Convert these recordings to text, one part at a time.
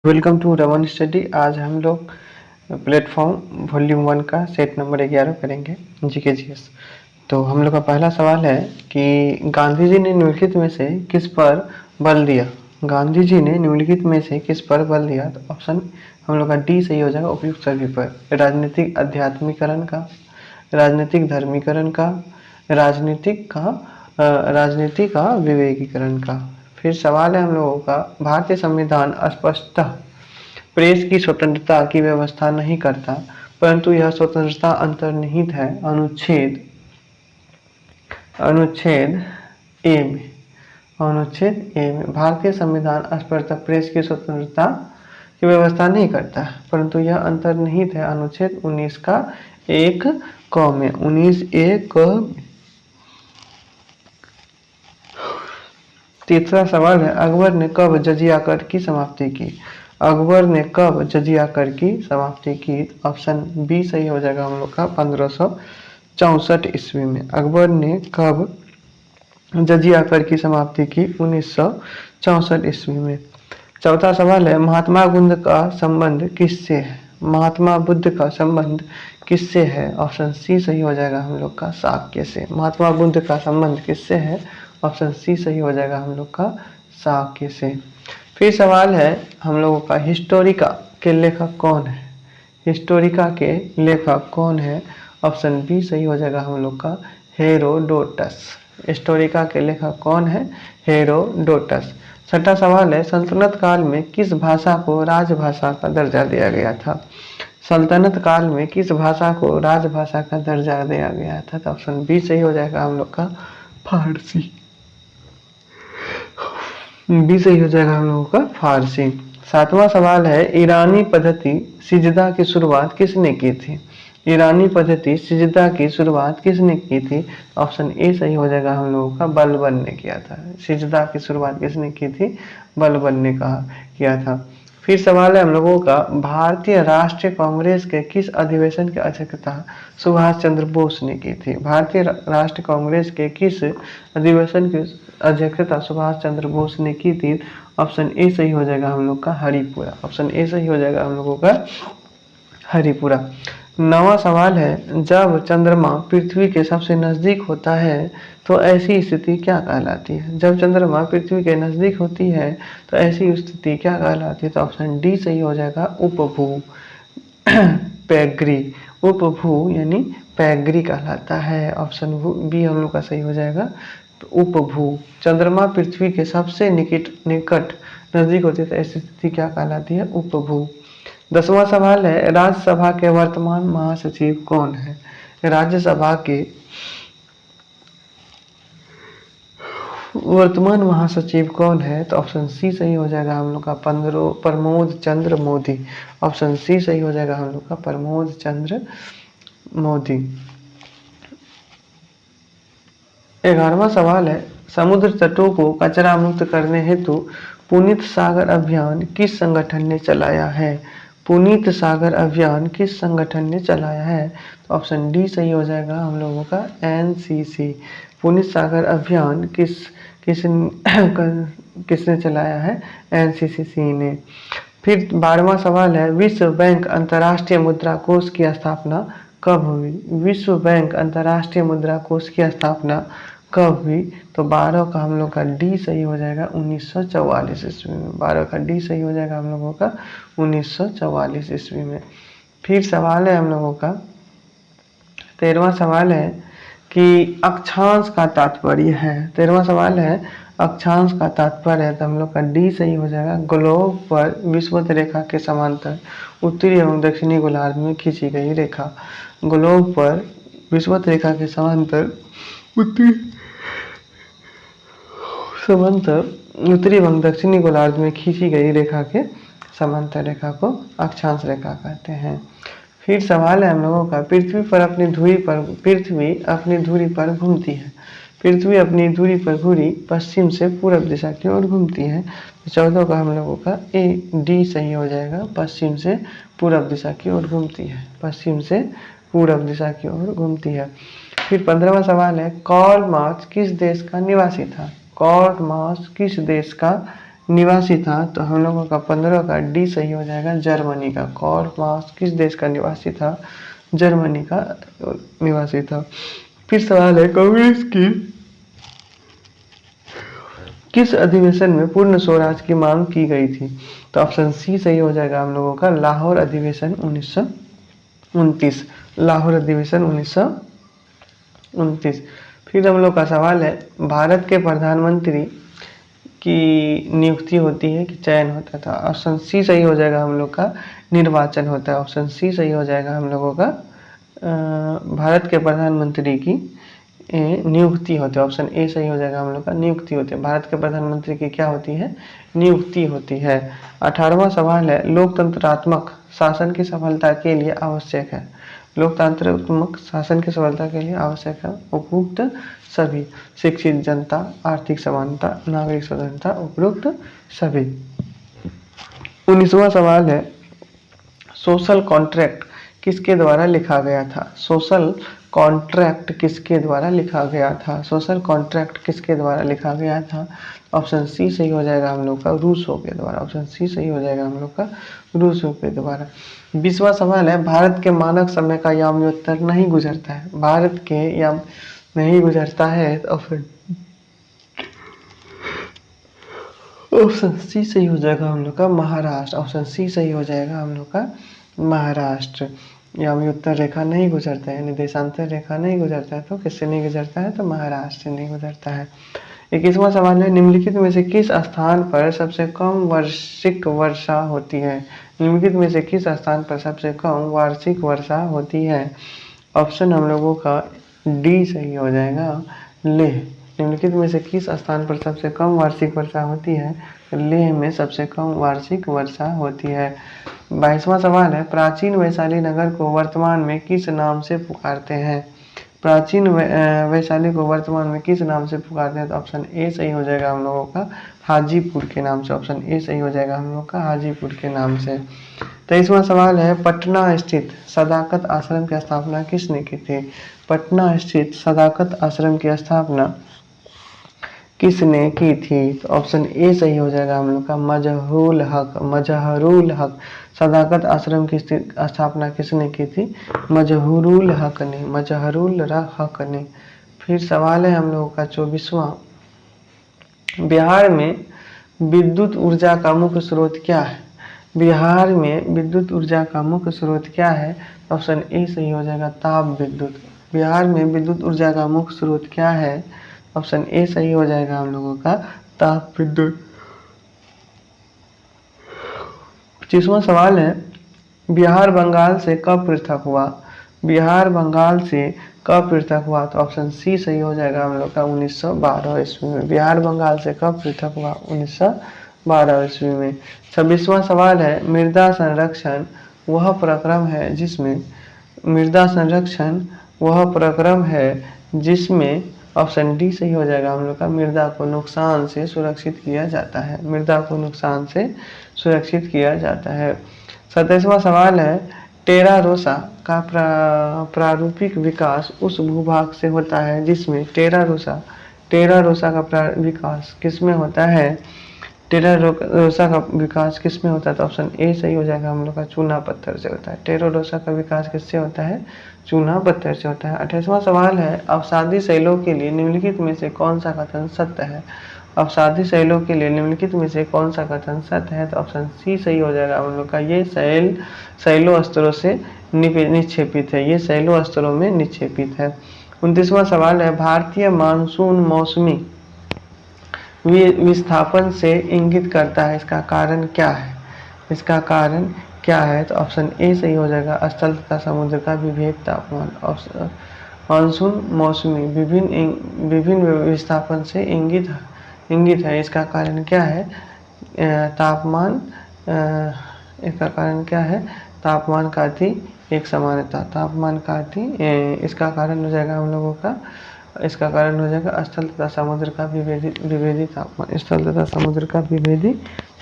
Welcome to Raman study. आज हम लोग प्लेटफॉर्म वॉल्यूम 1 का सेट नंबर 11 करेंगे, जीके जीएस। तो हम लोग का पहला सवाल है कि गांधी जी ने निम्नलिखित में से किस पर बल दिया। गांधी जी ने निम्नलिखित में से किस पर बल दिया? तो ऑप्शन हम लोग का डी सही हो जाएगा, उपयुक्त सभी पर। राजनीतिक अध्यात्मीकरण का, राजनीतिक धर्मीकरण का, राजनीतिक का राजनीति का विवेकीकरण का। फिर सवाल है हम लोगों का, भारतीय संविधान स्पष्टतः प्रेस की स्वतंत्रता की व्यवस्था नहीं करता, परंतु यह स्वतंत्रता अंतर्निहित है अनुच्छेद अनुच्छेद ए में। अनुच्छेद ए में भारतीय संविधान स्पष्टतः प्रेस की स्वतंत्रता की व्यवस्था नहीं करता, परंतु यह अंतर्निहित है अनुच्छेद 19 का 1 क में। 19(a)(क). तीसरा सवाल है, अकबर ने कब जजिया कर की समाप्ति की? अकबर ने कब जजिया कर की समाप्ति की? ऑप्शन बी सही हो जाएगा हम लोग का 1564 ईस्वी में। अकबर ने कब जजिया कर की समाप्ति की? 1964 ईस्वी में। चौथा सवाल है, महात्मा बुद्ध का संबंध किससे है? महात्मा बुद्ध का संबंध किससे है? ऑप्शन सी सही हो जाएगा हम लोग का शाक्य से। महात्मा बुद्ध का संबंध किससे है? ऑप्शन सी सही हो जाएगा हम लोग का शाक्य से। फिर सवाल है हम लोगों का, हिस्टोरिका के लेखक कौन है? हिस्टोरिका के लेखक कौन है? ऑप्शन बी सही हो जाएगा हम लोग का हेरोडोटस। हिस्टोरिका के लेखक कौन है? हेरोडोटस। छठा सवाल है, सल्तनत काल में किस भाषा को राजभाषा का दर्जा दिया गया था? सल्तनत काल में किस भाषा को राजभाषा का दर्जा दिया गया था? तो ऑप्शन बी सही हो जाएगा हम लोग का फारसी। बी सही हो जाएगा हम लोगों का फारसी। सातवां सवाल है, ईरानी पद्धति सिजदा की शुरुआत किसने की थी? ईरानी पद्धति सिजदा की शुरुआत किसने की थी? ऑप्शन ए सही हो जाएगा हम लोगों का बलबन ने किया था। सिजदा की शुरुआत किसने की थी? बलबन ने किया था। फिर सवाल है हम लोगों का, भारतीय राष्ट्रीय कांग्रेस के किस अधिवेशन की अध्यक्षता सुभाष चंद्र बोस ने की थी? भारतीय राष्ट्रीय कांग्रेस के किस अधिवेशन की अध्यक्षता सुभाष चंद्र बोस ने की थी? ऑप्शन ए सही हो जाएगा हम लोग का हरिपुरा। ऑप्शन ए सही हो जाएगा हम लोगों का हरिपुरा। नवा सवाल है, जब चंद्रमा पृथ्वी के सबसे नजदीक होता है तो ऐसी स्थिति क्या कहलाती है? जब चंद्रमा पृथ्वी के नजदीक होती है तो ऐसी स्थिति क्या कहलाती है? तो ऑप्शन डी सही हो जाएगा उपभू पैग्री। उपभू यानी पैग्री कहलाता है। ऑप्शन बी हम लोग का सही हो जाएगा तो उपभू। चंद्रमा पृथ्वी के सबसे निकट नजदीक होती है तो ऐसी स्थिति क्या कहलाती है? उपभू। 10वां सवाल है, राज्यसभा के वर्तमान महासचिव कौन है? राज्यसभा के वर्तमान महासचिव कौन है? तो ऑप्शन सी सही हो जाएगा हम लोग का प्रमोद चंद्र मोदी। ऑप्शन सी सही हो जाएगा हम लोग का प्रमोद चंद्र मोदी। 11वां सवाल है, समुद्र तटों को कचरा मुक्त करने हेतु पुनीत सागर अभियान किस संगठन ने चलाया है? पुनीत सागर अभियान किस संगठन ने चलाया है? तो ऑप्शन डी सही हो जाएगा हम लोगों का एनसीसी। पुनीत सागर अभियान किसने चलाया है? एनसीसी ने। फिर 12वां सवाल है, विश्व बैंक अंतर्राष्ट्रीय मुद्रा कोष की स्थापना कब हुई? विश्व बैंक अंतर्राष्ट्रीय मुद्रा कोष की स्थापना कब हुई? तो 12 का हम लोग का डी सही हो जाएगा 1944 ईस्वी में। 12 का डी सही हो जाएगा हम लोगों का 1944 ईस्वी में। फिर सवाल है हम लोगों का 13वां सवाल है कि अक्षांश का तात्पर्य है। 13वां सवाल है, अक्षांश का तात्पर्य है तो हम लोग का डी सही हो जाएगा ग्लोब पर विषुवत रेखा के समांतर उत्तरी एवं दक्षिणी गोलार्ध में खींची गई रेखा। ग्लोब पर विषुवत रेखा के समांतर उत्तरी एवं दक्षिणी गोलार्ध में खींची गई रेखा के समांतर रेखा को अक्षांश रेखा कहते हैं। फिर सवाल है हम लोगों का, पृथ्वी अपनी धुरी पर घूमती है। पृथ्वी अपनी धुरी पर घूरी पश्चिम से पूर्व दिशा की ओर घूमती है। तो 14 का हम लोगों का ए डी सही हो जाएगा, पश्चिम से पूर्व दिशा की ओर घूमती है। पश्चिम से पूर्व दिशा की ओर घूमती है। फिर 15वां सवाल है, कार्ल मार्क्स किस देश का निवासी था? कार्ल मार्क्स किस देश का निवासी था, तो हम लोगों का 15 का डी सही हो जाएगा, जर्मनी का। कार्ल मार्क्स किस देश का निवासी था? जर्मनी का निवासी था। फिर सवाल है, कांग्रेस की किस अधिवेशन में पूर्ण स्वराज की मांग की गई थी? तो ऑप्शन सी सही हो जाएगा हम लोगों का, लाहौर अधिवेशन 1929। लाहौर अधिवेशन 1929। फिर हम लोग का सवाल है, भारत के प्रधानमंत्री की नियुक्ति होती है कि चयन होता था? ऑप्शन सी सही हो जाएगा हम लोग का, निर्वाचन होता है। ऑप्शन सी सही हो जाएगा हम लोगों का, भारत के प्रधानमंत्री की नियुक्ति होती है। ऑप्शन ए सही हो जाएगा हम लोग का, नियुक्ति होती है। भारत के प्रधानमंत्री की क्या होती है? नियुक्ति होती है। 18वां सवाल है, लोकतंत्रात्मक शासन की सफलता के लिए आवश्यक है। लोकतांत्रिक शासन की सफलता के लिए आवश्यक है उपयुक्त सभी, शिक्षित जनता, आर्थिक समानता, नागरिक स्वतंत्रता, उपयुक्त सभी। 19वां सवाल है, सोशल कॉन्ट्रैक्ट किसके द्वारा लिखा गया था? सोशल कॉन्ट्रैक्ट किसके द्वारा लिखा गया था? सोशल कॉन्ट्रैक्ट किसके द्वारा लिखा गया था? ऑप्शन सी सही हो जाएगा हम लोग का, रूसो के द्वारा। ऑप्शन सी सही हो जाएगा हम लोग का, रूसो के द्वारा। 20वां सवाल है, भारत के मानक समय का याम्योत्तर नहीं गुजरता है। भारत के याम नहीं गुजरता है, तो ऑप्शन सी सही हो जाएगा हम लोग का, महाराष्ट्र। ऑप्शन सी सही हो जाएगा हम लोग का, महाराष्ट्र। याम्योत्तर रेखा नहीं गुजरता है, यानी देशांतर रेखा नहीं गुजरता है, तो किससे नहीं गुजरता है? तो महाराष्ट्र से नहीं गुजरता है। 21वां सवाल है, निम्नलिखित में से किस स्थान पर सबसे कम वार्षिक वर्षा होती है? निम्नलिखित में से किस स्थान पर सबसे कम वार्षिक वर्षा होती है? ऑप्शन हम लोगों का डी सही हो जाएगा, लेह। निम्नलिखित में से किस स्थान पर सबसे कम वार्षिक वर्षा होती है? लेह में सबसे कम वार्षिक वर्षा होती है। 22वां सवाल है, प्राचीन वैशाली नगर को वर्तमान में किस नाम से पुकारते हैं? प्राचीन वैशाली को वर्तमान में किस नाम से पुकारते हैं? तो ऑप्शन ए सही हो जाएगा हम लोगों का, हाजीपुर के नाम से। ऑप्शन ए सही हो जाएगा हम लोग का, हाजीपुर के नाम से। 23वां सवाल है, पटना स्थित सदाकत आश्रम की स्थापना किसने की थी? पटना स्थित सदाकत आश्रम की स्थापना किसने की थी? तो ऑप्शन ए सही हो जाएगा हम लोग का, मजहरूल हक। मजहरूल हक। सदाकत आश्रम की स्थापना किसने की थी? मजहरूल हक ने। मजहरूल हक ने। फिर सवाल है हम लोगों का 24वां, बिहार में विद्युत ऊर्जा का मुख्य स्रोत क्या है? बिहार में विद्युत ऊर्जा का मुख्य स्रोत क्या है? ऑप्शन ए सही हो जाएगा, ताप विद्युत। बिहार में विद्युत ऊर्जा का मुख्य स्रोत क्या है? ऑप्शन ए सही हो जाएगा हम लोगों का, ताप विद्युत। 25वां सवाल है, बिहार बंगाल से कब पृथक हुआ? बिहार बंगाल से कब पृथक हुआ? तो ऑप्शन सी सही हो जाएगा हम लोग का, 1912 ईस्वी में। बिहार बंगाल से कब पृथक हुआ? 1912 ईस्वी में। 26वां सवाल है, मृदा संरक्षण वह प्रक्रम है जिसमें, मृदा संरक्षण वह प्रक्रम है जिसमें, ऑप्शन डी सही हो जाएगा हम लोग का, मृदा को नुकसान से सुरक्षित किया जाता है। मृदा को नुकसान से सुरक्षित किया जाता है। 27वां सवाल है, टेरा रोसा का प्रारूपिक विकास उस भूभाग से होता है जिसमें, टेरा रोसा का विकास किसमें होता है? टेरा रोसा का विकास किसमें होता है? तो ऑप्शन ए सही हो जाएगा हम लोग का, चूना पत्थर से होता है। टेरा रोसा का विकास किससे होता है? चूना पत्थर से होता है। 28वां सवाल है, अवसादी शैलों के लिए निम्नलिखित में से कौन सा कथन सत्य है? अवसादी शैलों के लिए निम्नलिखित में से कौन सा कथन सत्य है? तो ऑप्शन सी सही हो जाएगा हम लोग का, ये शैलो स्तरों से निक्षेपित है। ये शैलो स्तरों में निक्षेपित है। 29वां सवाल है, भारतीय मानसून मौसमी विस्थापन से इंगित करता है, इसका कारण क्या है? इसका कारण क्या है? तो ऑप्शन ए सही हो जाएगा, स्थल तथा समुद्र का विभेद तापमान। मानसून मौसमी विभिन्न विस्थापन से इंगित है, इसका कारण क्या है? तापमान। इसका कारण क्या है? तापमान का अति एक समानता। तापमान का अति, इसका कारण हो जाएगा हम लोगों का, इसका कारण हो जाएगा स्थल तथा समुद्र का विभेदी तापमान। स्थल तथा समुद्र का विभेदी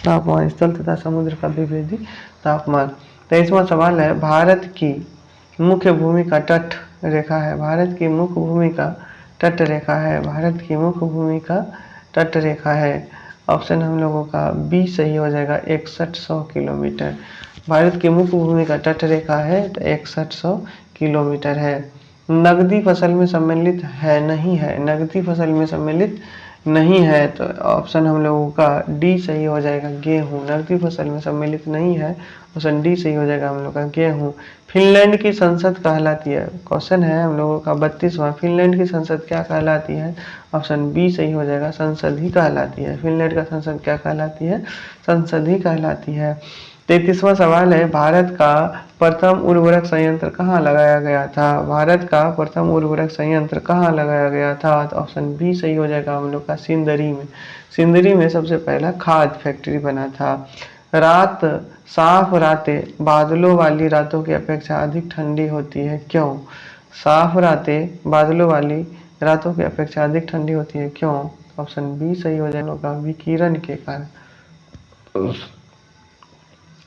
तापमान। स्थल तथा समुद्र का विभेदी तापमान। 23वां सवाल है, भारत की मुख्य भूमि का तट रेखा है। भारत की मुख्य भूमि का तट रेखा है। भारत की मुख्य भूमि का तट रेखा है। ऑप्शन हम लोगों का बी सही हो जाएगा 6100 किलोमीटर। भारत की मुख्य भूमि का तट रेखा है तो 6100 किलोमीटर है। नकदी फसल में सम्मिलित है नहीं है, नकदी फसल में सम्मिलित नहीं है तो ऑप्शन हम लोगों का डी सही हो जाएगा गेहूँ। नकदी फसल में सम्मिलित नहीं है, ऑप्शन डी सही हो जाएगा हम लोग का गेहूँ। फिनलैंड की संसद कहलाती है, क्वेश्चन है हम लोगों का 32वां, फिनलैंड की संसद क्या कहलाती है, ऑप्शन बी सही हो जाएगा संसद ही कहलाती है। फिनलैंड का संसद क्या कहलाती है, संसद ही कहलाती है। 33वां सवाल है भारत का प्रथम उर्वरक संयंत्र कहाँ लगाया गया था, भारत का प्रथम उर्वरक संयंत्र कहाँ लगाया गया था, तो ऑप्शन बी सही हो जाएगा हम लोग का सिंदरी में। सिंदरी में सबसे पहला खाद फैक्ट्री बना था। रात साफ रातें बादलों वाली रातों की अपेक्षा अधिक ठंडी होती है, क्यों? साफ रातें बादलों वाली रातों की अपेक्षा अधिक ठंडी होती है, क्यों? ऑप्शन बी सही हो जाएगा विकिरण के कारण।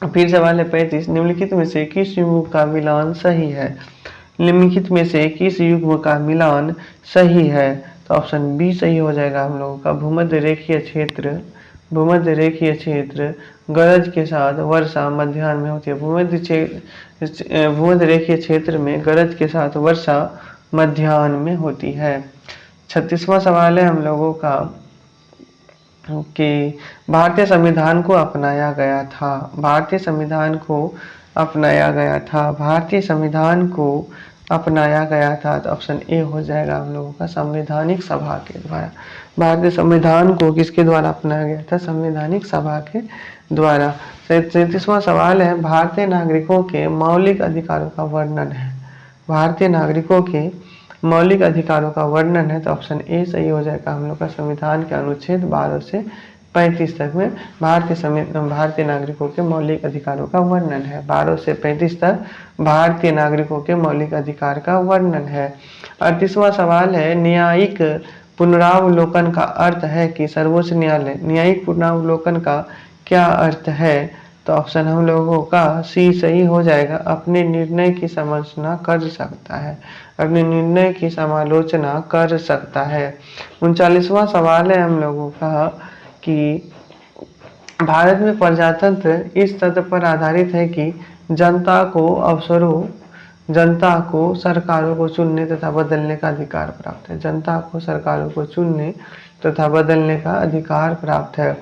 फिर सवाल है 35, निम्नलिखित में से किस युग्म का मिलान सही है, निम्नलिखित में से किस युग्म का मिलान सही है, तो ऑप्शन बी सही हो जाएगा हम लोगों का भूमध्य रेखीय क्षेत्र। भूमध्य रेखीय क्षेत्र गरज के साथ वर्षा मध्याह्न में होती है। भूमध्य रेखीय क्षेत्र में गरज के साथ वर्षा मध्याह्न में होती है। 36वां सवाल है हम लोगों का कि भारतीय संविधान को अपनाया गया था, भारतीय संविधान को अपनाया गया था, भारतीय संविधान को अपनाया गया था, तो ऑप्शन ए हो जाएगा हम लोगों का संवैधानिक सभा के द्वारा। भारतीय संविधान को किसके द्वारा अपनाया गया था, संवैधानिक सभा के द्वारा। 37वां सवाल है भारतीय नागरिकों के मौलिक अधिकारों का वर्णन है, भारतीय नागरिकों के मौलिक अधिकारों का वर्णन है, तो ऑप्शन ए सही हो जाएगा हम लोग का संविधान के अनुच्छेद 12 से 35 तक में भारतीय नागरिकों के मौलिक अधिकारों का वर्णन है। 12 से 35 तक भारतीय नागरिकों के मौलिक अधिकार का वर्णन है। 38वां सवाल है न्यायिक पुनरावलोकन का अर्थ है कि सर्वोच्च न्यायालय, न्यायिक पुनरावलोकन का क्या अर्थ है, तो ऑप्शन हम लोगों का सी सही हो जाएगा अपने निर्णय की समालोचना कर सकता है, अपने निर्णय की समालोचना कर सकता है। 39वां सवाल है हम लोगों का कि भारत में प्रजातंत्र इस तथ्य पर आधारित है कि जनता को अवसरों, जनता को सरकारों को चुनने तथा बदलने का अधिकार प्राप्त है, जनता को सरकारों को चुनने तथा बदलने का अधिकार प्राप्त है।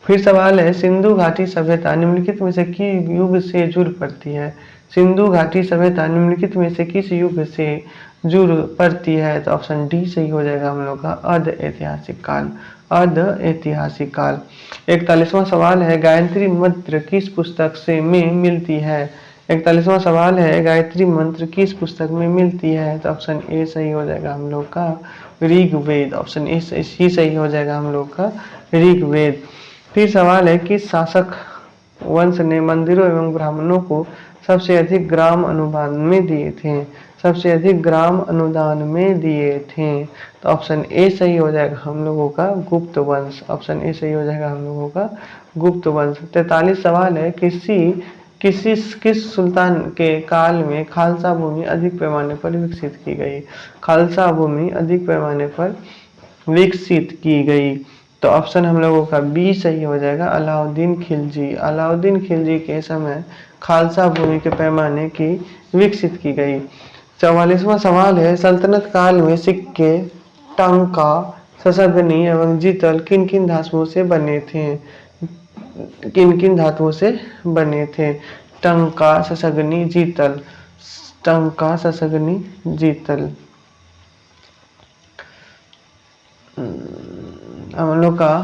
फिर सवाल है सिंधु घाटी सभ्यता निम्नलिखित में से किस युग से जुड़ पड़ती है, सिंधु घाटी सभ्यता निम्नलिखित में से किस युग से जुड़ पड़ती है, तो ऑप्शन डी सही हो जाएगा हम लोग का अर्ध ऐतिहासिक काल, अर्ध ऐतिहासिक काल। 41वां सवाल है गायत्री मंत्र किस पुस्तक से में मिलती है, 41वां सवाल है गायत्री मंत्र किस पुस्तक में मिलती है, तो ऑप्शन ए सही हो जाएगा हम लोग का ऋग्वेद, ऑप्शन ए ही सही हो जाएगा हम लोग का ऋग्वेद। फिर सवाल है किस शासक वंश ने मंदिरों एवं ब्राह्मणों को सबसे अधिक ग्राम अनुदान में दिए थे, सबसे अधिक ग्राम अनुदान में दिए थे, तो ऑप्शन ए सही हो जाएगा हम लोगों का गुप्त वंश, ऑप्शन ए सही हो जाएगा हम लोगों का गुप्त वंश। 43 सवाल है किस सुल्तान के काल में खालसा भूमि अधिक पैमाने पर विकसित की गई, खालसा भूमि अधिक पैमाने पर विकसित की गई, तो ऑप्शन हम लोगों का बी सही हो जाएगा अलाउद्दीन खिलजी, अलाउद्दीन खिलजी के समय खालसा भूमि के पैमाने की विकसित की गई। 44वां सवाल है सल्तनत काल में सिक्के टंका ससगनी एवं जीतल किन किन धातुओं से बने थे, किन किन धातुओं से बने थे, टंका ससगनी जीतल, टंका ससगनी जीतल। हम लोग का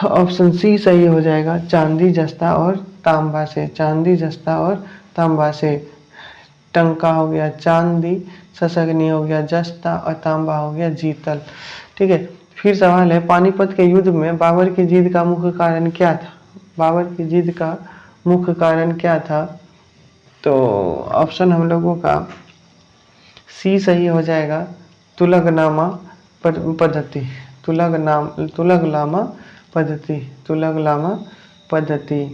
ऑप्शन सी सही हो जाएगा चांदी जस्ता और तांबा से, चांदी जस्ता और तांबा से। टंका हो गया चांदी, ससगनी हो गया जस्ता और तांबा हो गया जीतल, ठीक है। फिर सवाल है पानीपत के युद्ध में बाबर की जीत का मुख्य कारण क्या था, बाबर की जीत का मुख्य कारण क्या था, तो ऑप्शन हम लोगों का सी सही हो जाएगा तुलगनामा पद्धति, तुलगनामा पद्धति, तुलगनामा पद्धति।